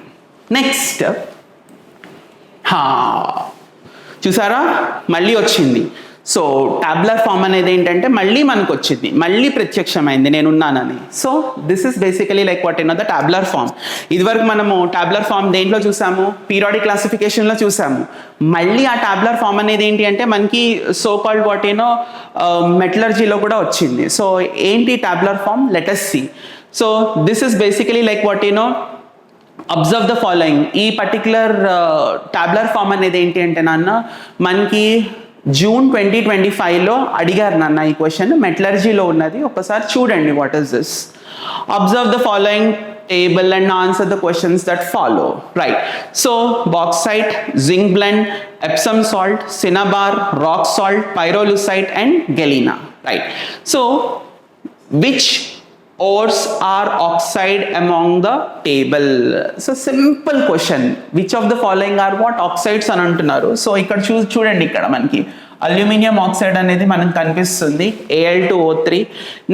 Next, చూసారా మళ్ళీ వచ్చింది. So టాబ్లర్ form అనేది ఏంటంటే మళ్ళీ మనకు వచ్చింది, మళ్ళీ ప్రత్యక్షమైంది నేనున్నానని. So this is basically like what the tabular form. ఇదివరకు మనము టాబ్లర్ ఫామ్ దేంట్లో చూసాము? పీరియాడిక్ క్లాసిఫికేషన్లో చూసాము. మళ్ళీ ఆ టాబ్లర్ ఫామ్ అనేది ఏంటి అంటే మనకి సో కాల్డ్ వాట్ మెటలర్జీలో కూడా వచ్చింది. సో ఏంటి tabular form? Let us see. So this is basically like what observe the following. ఈ పర్టికులర్ టాబ్లర్ ఫామ్ అనేది ఏంటి అంటే నాన్న మనకి జూన్ 2025లో అడిగారు నాన్న ఈ క్వశ్చన్, మెటలర్జీలో ఉన్నది. ఒకసారి చూడండి what is this. Observe the following table and answer the questions that follow, right? So bauxite, zinc blende, Epsom salt, cinnabar, rock salt, pyrolusite and galena, right? So which ores are oxide among the table? So simple question, which of the following are what oxides అని అంటున్నారు. So ఇక్కడ చూడండి, ఇక్కడ మనకి aluminium oxide అనేది మనకు కనిపిస్తుంది, Al2O3.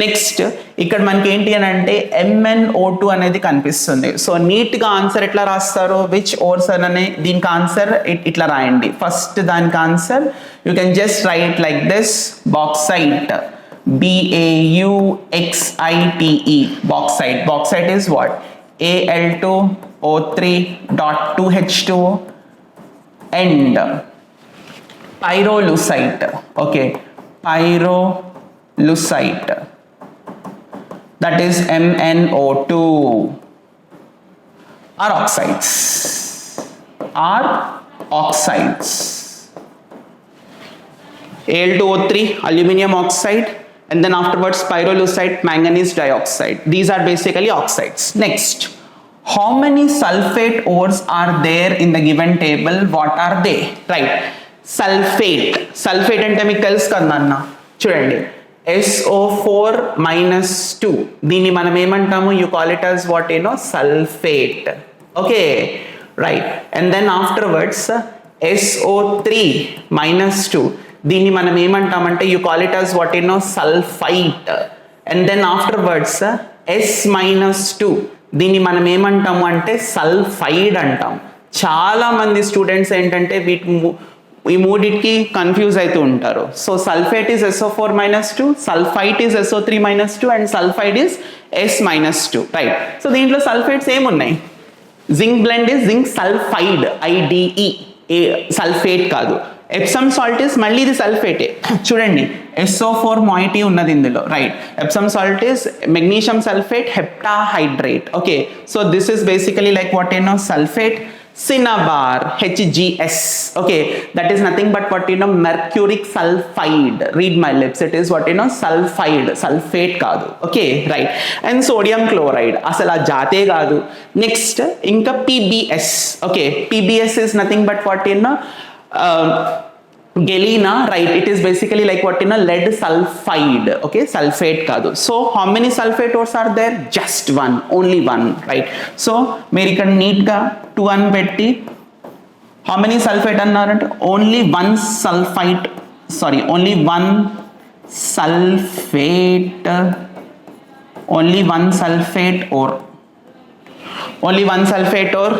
Next ఇక్కడ మనకి ఏంటి అని అంటే MnO2 అనేది కనిపిస్తుంది. సో నీట్గా ఆన్సర్ ఎట్లా రాస్తారు, విచ్ ఓర్స్ అనే దీనికి ఆన్సర్ ఇట్లా రాయండి. ఫస్ట్ దానికి answer you can just right like this, bauxite, BAUXITE, bauxite. Bauxite is what? Al2O3.2H2O and pyrolusite. Okay, pyrolusite, that is MnO2, are oxides. Al2O3, aluminium oxide, and then afterwards pyrolusite, manganese dioxide. These are basically oxides. Next, how many sulfate ores are there in the given table? What are they? Right, sulfate అంటే మీకు తెలుసు కదన్నా, చూడండి SO4-2, దీన్ని మనం ఏమంటాము, you call it as what, sulfate. Okay, right, and then afterwards SO3-2, దీన్ని మనం ఏమంటామంటే you call it as what, sulfite, and then afterwards S-2, దీన్ని మనం ఏమంటాము అంటే సల్ఫైడ్ అంటాం. చాలా మంది స్టూడెంట్స్ ఏంటంటే ఈ మూడిటికి కన్ఫ్యూజ్ అవుతూ ఉంటారు. So sulphate is SO4-2, sulphite is SO3-2 and sulphide is S-2, right. So దీంట్లో సల్ఫేట్స్ ఏమున్నాయి, zinc blend is zinc sulphide, IDE, sulphate కాదు. ఎప్సమ్ సాల్ట్ ఈస్ మళ్ళీ ఇది సల్ఫేటే, చూడండి SO4 moiety ఉన్నది ఇందులో, right. Epsom salt is magnesium sulphate heptahydrate. Okay, so this is basically like what, sulphate. Cinnabar, HGS, okay, that is nothing but what, mercuric sulfide. Read my lips, it is what, sulfide, sulfate kaadu. Okay, right. And sodium chloride, asala jate kaadu. Next, inka PBS. Okay, PBS is nothing but what, galena, right? It is basically like what, lead sulfide. Okay, sulfate kaadu. So how many sulfate ores are there? Just one, only one, right? So meer ikkada neat ga 2 అని పెట్టి how many sulfate అన్నారంటే only one sulfate ore.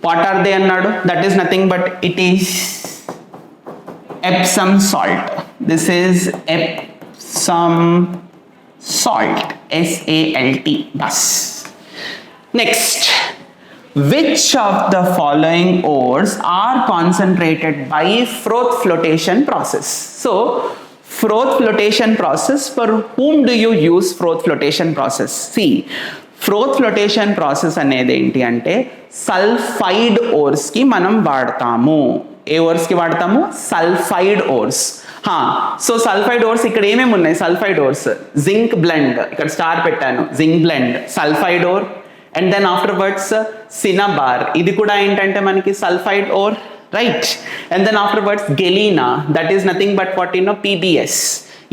What are they అన్నాడు? That is nothing but it is Epsom salt. This is Epsom salt, SALT, bus. Next, which of the following ores are concentrated by froth flotation process? So froth flotation process, for whom do you use froth flotation process? See, froth flotation process అనేది ఏంటి అంటే sulphide ఓర్స్ కి మనం వాడతాము. ఏ ores కి వాడతాము? Sulphide ores. So sulphide ores ఇక్కడ ఏమేమి ఉన్నాయి? సల్ఫైడ్ ఓర్స్, జింక్ బ్లెండ్, ఇక్కడ స్టార్ పెట్టాను, zinc blende sulphide ore. And then afterwards cinnabar, ఇది కూడా ఏంటంటే మనకి sulphide ore, right. And then afterwards galena, that is nothing but what, PBS,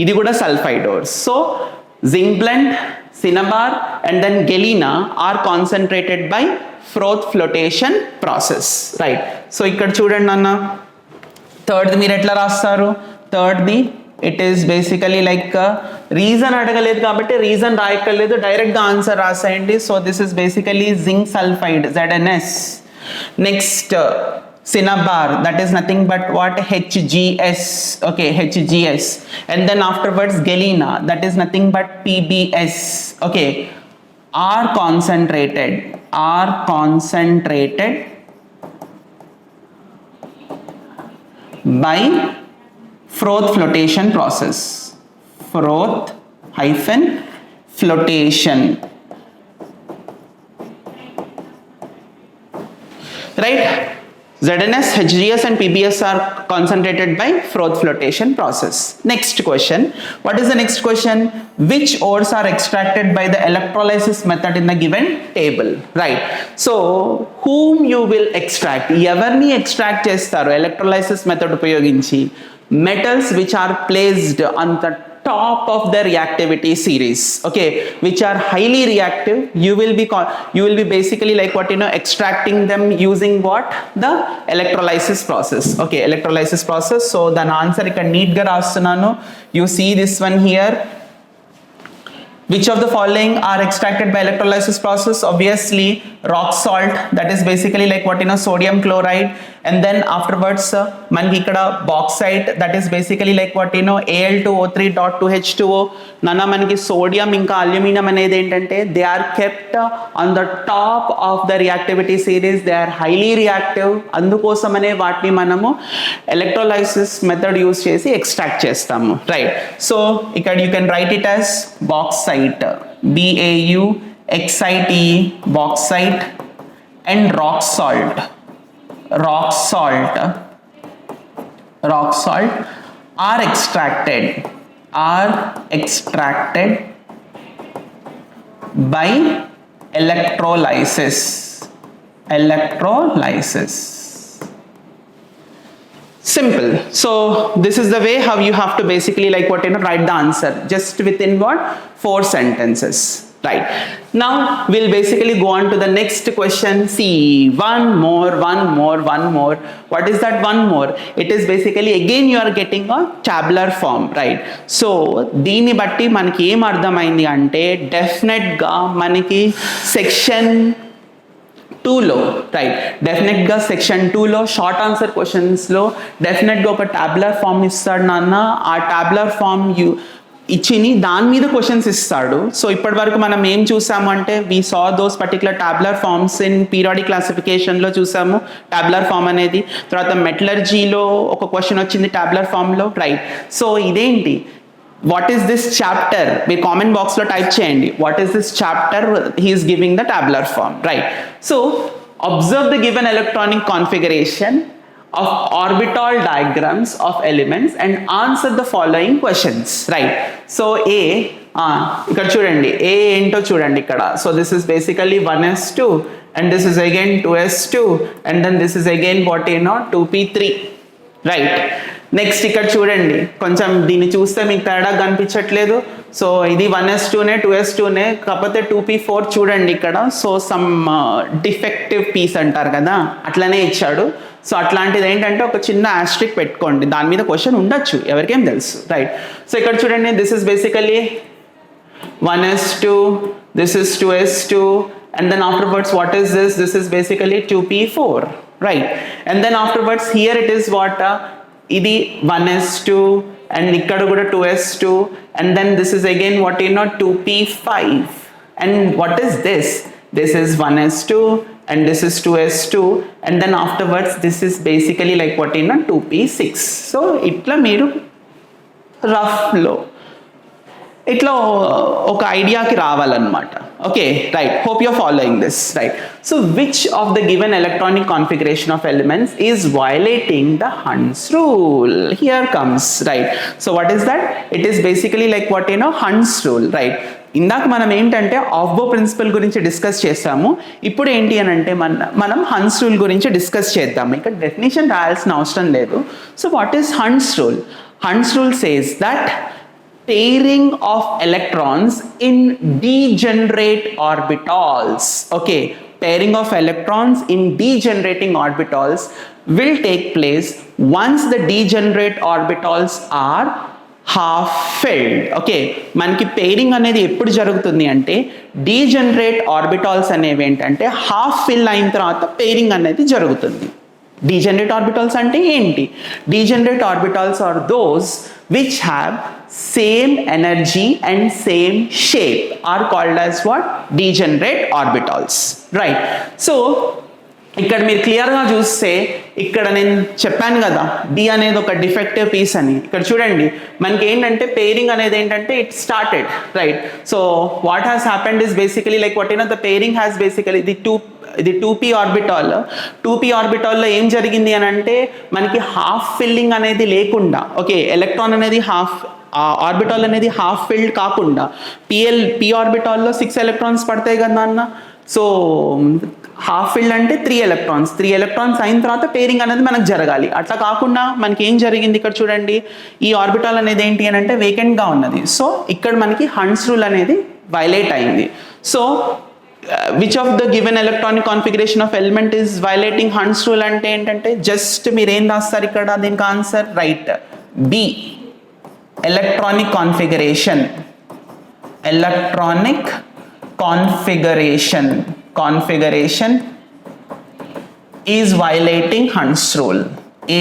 ఇది కూడా sulphide ores. So zinc blende, cinnabar and then galena are concentrated by froth flotation process, right. So ikkada chudandi anna, third meer etla rastaru, third the it is basically like reason adagaledu kabatti reason raayakaledu, direct ga answer rasayandi. So this is basically zinc sulfide, ZNS. Next cinnabar, that is nothing but what, HGS. Okay, HGS. And then afterwards galena, that is nothing but PBS. Okay, are concentrated by froth flotation process, froth-flotation, right. ZNS, HGS and PBS are concentrated by Froth flotation process. Next question. What is the next question? Which ores are extracted by the electrolysis method in the given table? Right. So, whom you will extract? Evarni extract chestaru electrolysis method upayoginchi? Metals which are placed on the top of the reactivity series, okay, which are highly reactive. You will be basically like what, extracting them using what? The electrolysis process. Okay, electrolysis process. So the answer ikkada neat ga rastunnanu. You see this one here. Which of the following are extracted by electrolysis process? Obviously rock salt, that is basically like what, sodium chloride, and then afterwards manki ikkada bauxite, that is basically like what, Al2O3.2H2O. nana manki sodium inka aluminum anedi entante they are kept on the top of the reactivity series. They are highly reactive, అందుకోసమనే వాటిని మనము electrolysis method use చేసి extract చేస్తాము, right? So ఇక్కడ you can write it as bauxite, BAUXITE, bauxite, and rock salt are extracted by electrolysis. Simple. So this is the way how you have to basically like what, write the answer just within what, 4 sentences, right? Now we'll basically go on to the next question. See, one more. What is that one more? It is basically again you are getting a tabular form, right? So దీన్ని బట్టి మనకి ఏం అర్థమైంది అంటే definite గా మనకి section 2లో, right, డెఫినెట్గా సెక్షన్ 2లో షార్ట్ ఆన్సర్ క్వశ్చన్స్లో డెఫినెట్గా ఒక టాబ్యులర్ ఫామ్ ఇస్తాడు నాన్న. ఆ టాబ్యులర్ ఫామ్ ఇచ్చిని దాని మీద క్వశ్చన్స్ ఇస్తాడు. సో ఇప్పటి వరకు మనం ఏం చూసాము అంటే we saw those particular tabular forms in periodic క్లాసిఫికేషన్లో చూసాము టాబ్యులర్ ఫామ్ అనేది. తర్వాత మెటలర్జీలో ఒక క్వశ్చన్ వచ్చింది టాబ్యులర్ ఫామ్లో, రైట్. సో ఇదేంటి, what is this chapter? మీరు కామెంట్ బాక్స్ లో టైప్ చేయండి, what is this chapter he is giving the tabular form, right? So observe the given electronic configuration of orbital diagrams of elements and answer the following questions, right? So A, ఇక్కడ చూడండి, A ఏంటో చూడండి ఇక్కడ. So this is basically 1s2 and this is again 2s2 and then this is again what, 2p3, right? Next ఇక్కడ చూడండి, కొంచెం దీన్ని చూస్తే మీకు తేడా కనిపించట్లేదు. సో ఇది 1s2నే 2s2నే, కాకపోతే 2p4 చూడండి ఇక్కడ. సో సమ్ డిఫెక్టివ్ పీస్ అంటారు కదా, అట్లనే ఇచ్చాడు. సో అట్లాంటిది ఏంటంటే ఒక చిన్న ఆస్ట్రిక్ పెట్టుకోండి, దాని మీద క్వశ్చన్ ఉండొచ్చు, ఎవరికేం తెలుసు, రైట్? సో ఇక్కడ చూడండి, this is basically 1s2, this is 2s2 and then afterwards what is this? This is basically 2p4, right? And then afterwards here it is what, ఇది 1s2 and ఇక్కడ కూడా 2s2 and then this is again what, 2p5 and what is this? This is 1s2 and this is 2s2 and then afterwards this is basically like what, 2p6. So ఇట్లా మీరు రఫ్లో ఇట్లా ఒక ఐడియాకి రావాలన్నమాట. Okay, right, hope your following this, right? So which of the given electronic configuration of elements is violating the haunts rule? Here comes, right? So what is that? It is basically like what, haunts rule, right? ఇందాక మనం ఏంటంటే ఆఫ్బో principal గురించి discuss చేసాము. ఇప్పుడు ఏంటి అని అంటే మనం హంట్స్ రూల్ గురించి డిస్కస్ చేద్దాము. ఇక్కడ డెఫినేషన్ రాయాల్సిన అవసరం లేదు. So what is haunts rule? Haunts rule says that pairing of electrons in degenerate orbitals, okay, pairing of electrons in degenerating orbitals will take place once the degenerate orbitals are half filled. Okay, మనకి pairing అనేది ఎప్పుడు జరుగుతుంది అంటే degenerate orbitals అనేవి ఏంటంటే half fill అయిన తర్వాత pairing అనేది జరుగుతుంది. డీజనరేట్ ఆర్బిటాల్స్ అంటే ఏంటి? Degenerate orbitals are those which have same energy and same shape are called as what? Degenerate orbitals, right? So ఇక్కడ మీరు క్లియర్గా చూస్తే ఇక్కడ నేను చెప్పాను కదా డి అనేది ఒక డిఫెక్టివ్ పీస్ అని. ఇక్కడ చూడండి మనకి ఏంటంటే పెయిరింగ్ అనేది ఏంటంటే it started, right? So what has happened is basically like what, the pairing has basically the two ఇది 2p ఆర్బిటాల్. 2p ఆర్బిటాల్లో ఏం జరిగింది అని అంటే మనకి హాఫ్ ఫిల్లింగ్ అనేది లేకుండా, ఓకే, ఎలక్ట్రాన్ అనేది ఆర్బిటాల్ అనేది హాఫ్ ఫిల్డ్ కాకుండా p ఆర్బిటాల్లో 6 ఎలక్ట్రాన్స్ పడతాయి కదా అన్న. సో హాఫ్ ఫిల్డ్ అంటే 3 ఎలక్ట్రాన్స్ అయిన తర్వాత పేరింగ్ అనేది మనకు జరగాలి. అట్లా కాకుండా మనకి ఏం జరిగింది ఇక్కడ చూడండి, ఈ ఆర్బిటాల్ అనేది ఏంటి అని అంటే వేకెంట్గా ఉన్నది. సో ఇక్కడ మనకి హంట్స్ రూల్ అనేది వైలేట్ అయింది. So which of the given electronic configuration of element is violating Hund's rule అంటే ఏంటంటే జస్ట్ మీరు ఏం రాస్తారు ఇక్కడ, దీనికి answer right B, electronic configuration is violating Hund's rule,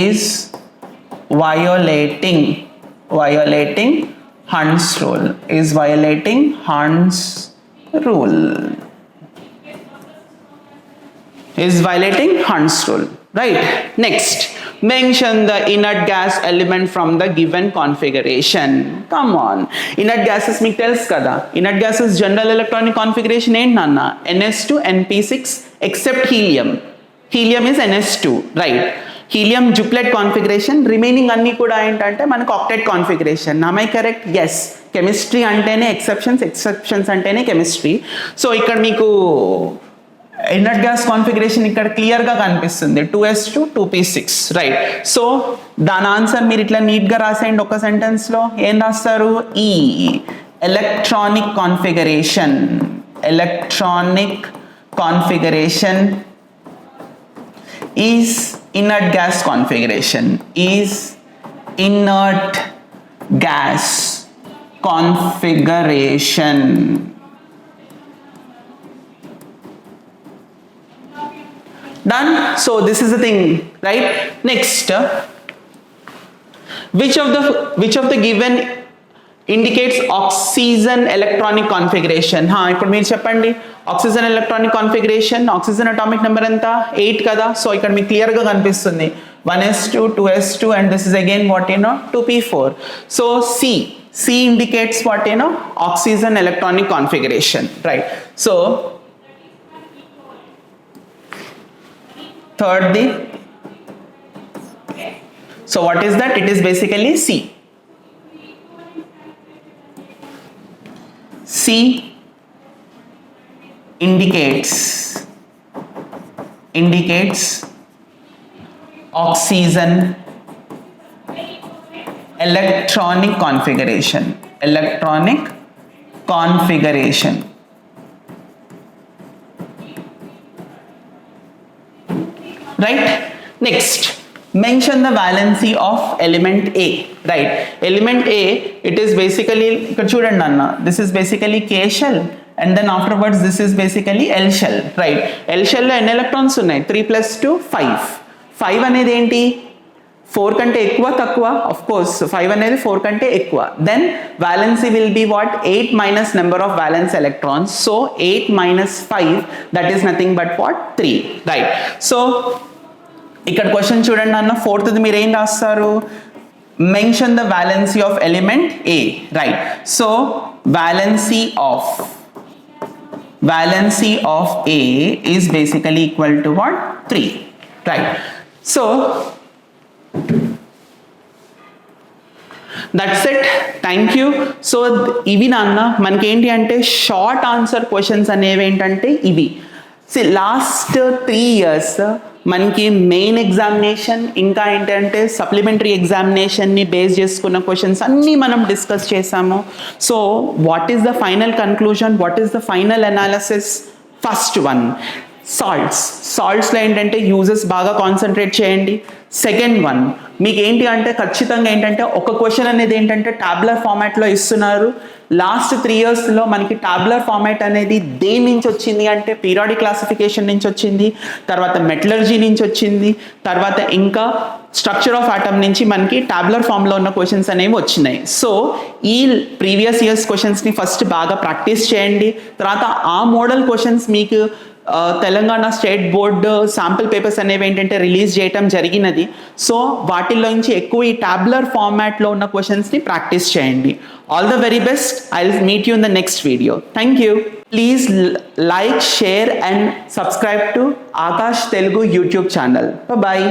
is violating Hund's rule, is violating Hund's rule, is violating Hund's rule, right? Next, mention the inert gas element from the given configuration. Come on, inert gases మీకు తెలుసు కదా, inert gases general electronic configuration ఏంటి నాన్న, ns2 np6 except helium is ns2, right? helium duplet configuration, remaining అన్నీ కూడా ఏంటంటే మనకు octet configuration. am I correct? yes. Chemistry అంటేనే ఎక్సెప్షన్స్ అంటేనే కెమిస్ట్రీ. సో ఇక్కడ మీకు ఇన్నర్ట్ గ్యాస్ కాన్ఫిగరేషన్ ఇక్కడ క్లియర్గా కనిపిస్తుంది, 2s2 2p6, రైట్? సో దాని ఆన్సర్ మీరు ఇట్లా నీట్గా రాసేయండి ఒక సెంటెన్స్లో. ఏం రాస్తారు, ఈ electronic configuration is inert gas configuration, is inert gas configuration. Done. So this is the thing, right? Next, which of the given indicates oxygen electronic configuration? ఇప్పుడు మీరు చెప్పండి, oxygen electronic configuration, oxygen atomic number ఎంత, 8 కదా. So ఇక్కడ మీకు క్లియర్గా కనిపిస్తుంది 1s2 2s2 and this is again what 2p4. so C indicates what oxygen electronic configuration, right? So thirdly, so what is that? It is basically C indicates oxygen electronic configuration, right? Next, mention the valency of element A, right? Element A, it is basically ఇక్కడ చూడండి అన్న, this is basically K shell and then afterwards this is basically L shell, right? L shell లో ఎన్ని electrons ఉన్నాయి, 3 + 2 5 అనేది ఏంటి, 4 కంటే ఎక్కువ తక్కువ, ఆఫ్ కోర్స్ 5 అనేది 4 కంటే ఎక్కువ. Then valency will be what, 8 minus number of valence electrons, so 8 minus 5, that is nothing but what, 3, right? So ఇక్కడ క్వశ్చన్ చూడండి అన్న, 4th మీరు ఏం రాస్తారు, mention the valency of element A, right? So valency of A is basically equal to what, 3, right? So that's it, thank you. So ఇవి నాన్న మనకి ఏంటి అంటే షార్ట్ ఆన్సర్ క్వశ్చన్స్ అనేవి ఏంటంటే ఇవి. లాస్ట్ 3 years మనకి మెయిన్ ఎగ్జామినేషన్ ఇంకా ఏంటంటే సప్లిమెంటరీ ఎగ్జామినేషన్ని బేస్ చేసుకున్న క్వశ్చన్స్ అన్నీ మనం డిస్కస్ చేసాము. So what is the final conclusion, what is the final analysis? First one, సాల్ట్స్లో ఏంటంటే యూజెస్ బాగా కాన్సన్ట్రేట్ చేయండి. సెకండ్ వన్, మీకు ఏంటి అంటే ఖచ్చితంగా ఏంటంటే ఒక క్వశ్చన్ అనేది ఏంటంటే టాబ్యులర్ ఫార్మాట్లో ఇస్తున్నారు. లాస్ట్ 3 yearsలో మనకి టాబ్యులర్ ఫార్మాట్ అనేది దేని నుంచి వచ్చింది అంటే పీరియాడిక్ క్లాసిఫికేషన్ నుంచి వచ్చింది, తర్వాత మెటలర్జీ నుంచి వచ్చింది, తర్వాత ఇంకా స్ట్రక్చర్ ఆఫ్ ఆటమ్ నుంచి మనకి టాబ్యులర్ ఫామ్లో ఉన్న క్వశ్చన్స్ అనేవి వచ్చినాయి. సో ఈ ప్రీవియస్ ఇయర్స్ క్వశ్చన్స్ని ఫస్ట్ బాగా ప్రాక్టీస్ చేయండి. తర్వాత ఆ మోడల్ క్వశ్చన్స్ మీకు Telangana state board sample papers అనేవి ఏంటంటే రిలీజ్ చేయటం జరిగినది. సో వాటిల్లోంచి ఎక్కువ ఈ టాబ్యులర్ ఫార్మాట్లో ఉన్న క్వశ్చన్స్ని ప్రాక్టీస్ చేయండి. All the very best. I will meet you in the next video. Thank you. Please like, share and subscribe to Aakash Telugu YouTube channel. Bye.